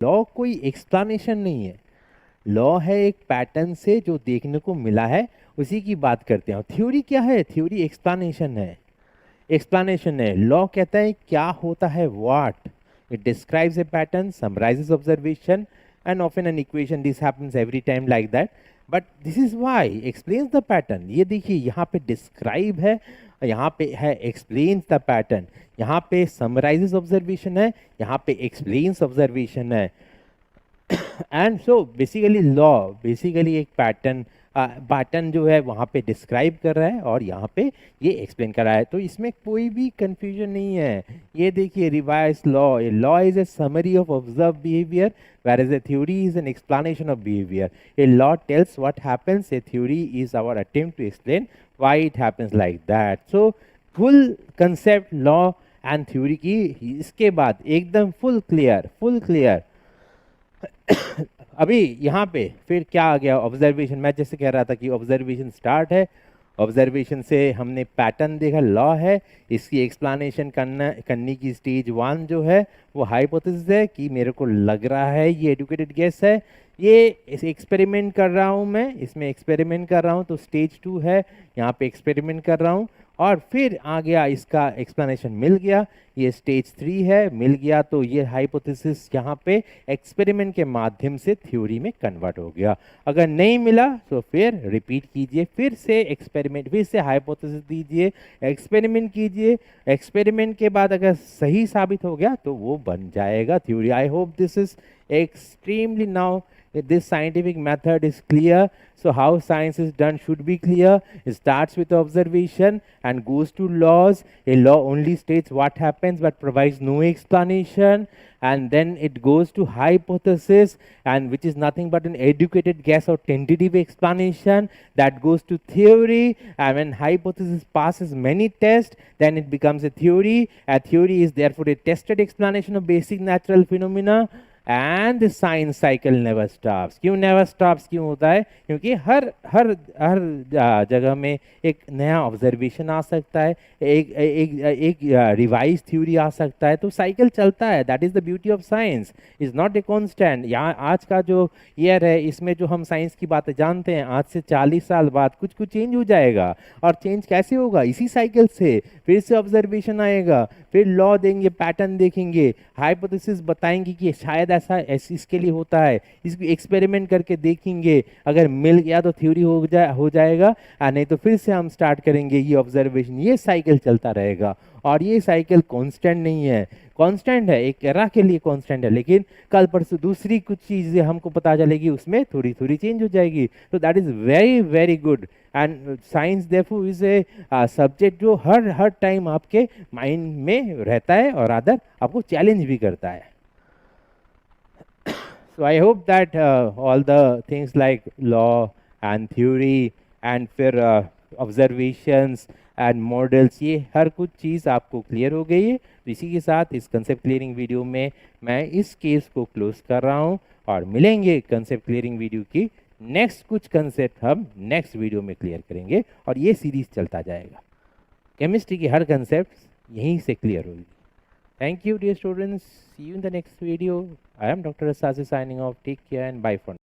Law कोई explanation नहीं है, लॉ है एक पैटर्न से जो देखने को मिला है उसी की बात करते हैं। थ्योरी क्या है? थ्योरी एक्सप्लेनेशन है, एक्सप्लेनेशन है। लॉ कहता है क्या होता है, what it describes a pattern, summarises observation and often an equation, this happens every time like that, but this is why explains the pattern. ये देखिए यहाँ पे डिस्क्राइब है, यहाँ पे है एक्सप्लेन्स द पैटर्न, यहाँ पे समराइजेस ऑब्जर्वेशन है, यहाँ पे एक्सप्लेन्स ऑब्जर्वेशन है। And so basically law basically एक पैटर्न, पैटर्न जो है वहाँ पे डिस्क्राइब कर रहा है और यहाँ पे ये एक्सप्लेन कर रहा है, तो इसमें कोई भी कंफ्यूजन नहीं है। ये देखिए revise law, a law is a summary of observe behaviour whereas a theory is an explanation of behavior. A law tells what happens, a theory is our attempt to explain why it happens like that. So full concept law and theory की इसके बाद एकदम full clear। अभी यहाँ पे फिर क्या आ गया, ऑब्जर्वेशन। मैं जैसे कह रहा था कि ऑब्जर्वेशन स्टार्ट है, ऑब्जर्वेशन से हमने पैटर्न देखा, लॉ है, इसकी एक्सप्लेनेशन करने की स्टेज 1 जो है वो हाइपोथेसिस है कि मेरे को लग रहा है ये एडुकेटेड गेस है, ये इस एक्सपेरिमेंट कर रहा हूँ, मैं इसमें एक्सपेरिमेंट कर रहा हूँ, तो स्टेज 2 है, यहाँ पे एक्सपेरिमेंट कर रहा हूँ। और फिर आ गया इसका एक्सप्लेनेशन मिल गया, ये स्टेज 3 है, मिल गया तो ये हाइपोथेसिस यहाँ पे एक्सपेरिमेंट के माध्यम से थ्योरी में कन्वर्ट हो गया। अगर नहीं मिला तो फिर रिपीट कीजिए, फिर से एक्सपेरिमेंट, फिर से हाइपोथेसिस दीजिए, एक्सपेरिमेंट कीजिए, एक्सपेरिमेंट के बाद अगर सही साबित हो गया तो वो बन जाएगा theory. I hope this is extremely now this scientific method is clear. So how science is done should be clear. It starts with observation and goes to laws. A law only states what happens but provides no explanation, and then it goes to hypothesis, and which is nothing but an educated guess or tentative explanation, that goes to theory, and when hypothesis passes many tests then it becomes a theory. A theory is therefore a tested explanation of basic natural phenomena, and science cycle never stops. क्यों never stops क्यों होता है? क्योंकि हर हर हर जगह में एक नया observation आ सकता है, एक एक एक रिवाइज थ्योरी आ सकता है, तो साइकिल चलता है। That is the beauty of science, is not a constant. यहाँ आज का जो ईयर है इसमें जो हम साइंस की बातें जानते हैं, आज से 40 साल बाद कुछ कुछ चेंज हो जाएगा। और चेंज कैसे होगा? इसी साइकिल से, फिर से ऑब्जर्वेशन आएगा, फिर लॉ देंगे, पैटर्न देखेंगे, हाइपोथेसिस बताएंगे कि शायद ऐसा इसके लिए होता है, इसको एक्सपेरिमेंट करके देखेंगे, अगर मिल गया तो थ्योरी हो जाएगा, नहीं तो फिर से हम स्टार्ट करेंगे ये ऑब्जर्वेशन। ये साइकिल चलता रहेगा और ये साइकिल कांस्टेंट नहीं है, कांस्टेंट है एक एरा के लिए कांस्टेंट है, लेकिन कल परसों दूसरी कुछ चीज़ें हमको पता चलेगी, उसमें थोड़ी थोड़ी चेंज हो जाएगी। तो that is very very good. And science therefore is a subject जो हर टाइम आपके माइंड में रहता है और अदर आपको चैलेंज भी करता है। So I hope that all the things like law and theory and फिर observations and models, ये हर कुछ चीज़ आपको क्लियर हो गई है। तो इसी के साथ इस कंसेप्ट क्लियरिंग वीडियो में मैं इस केस को क्लोज कर रहा हूँ, और मिलेंगे कंसेप्ट क्लियरिंग वीडियो की नेक्स्ट कुछ कंसेप्ट हम नेक्स्ट वीडियो में क्लियर करेंगे, और ये सीरीज चलता जाएगा। केमिस्ट्री की हर कंसेप्ट यहीं से क्लियर होगी। Thank you, dear students. See you in the next video. I am Dr. Asasi signing off. Take care and bye for now.